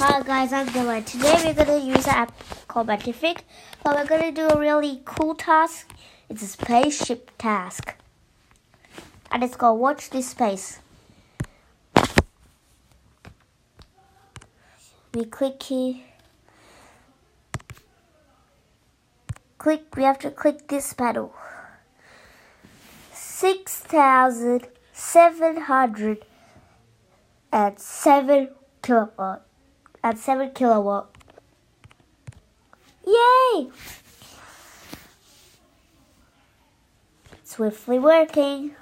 Hi guys, I'm Dylan. Today we're going to use an app called Matific, but we're going to do a really cool task. It's a spaceship task. And it's called Watch This Space. We click here. We have to click this panel. 6,707 kilowatt. At 7 kilowatt. Yay! Swiftly working.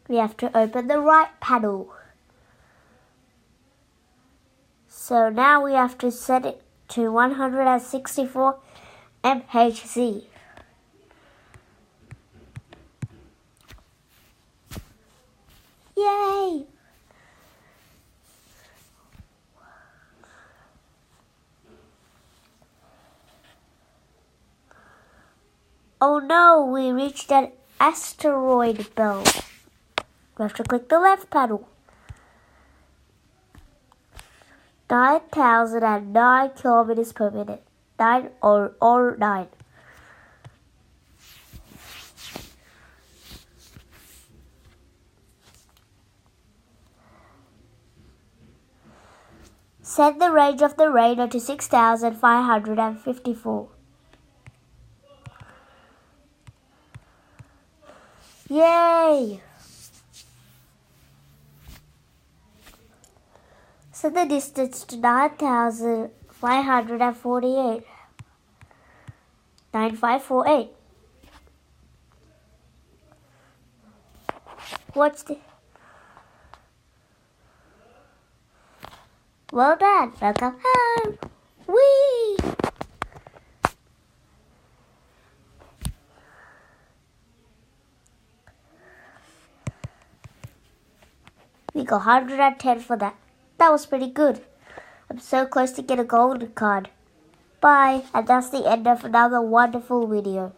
We have to open the right panel. So now we have to set it to 164 MHz. Yay! Oh no, we reached an asteroid belt. We have to click the left panel. 9,009 kilometers per minute. 9. Set the range of the radar to 6,554. Yay! Set the distance to 9,548. 9548. Watch the... Well done. Welcome home. Whee! We got 110 for that. That was pretty good. I'm so close to get a golden card. Bye. And that's the end of another wonderful video.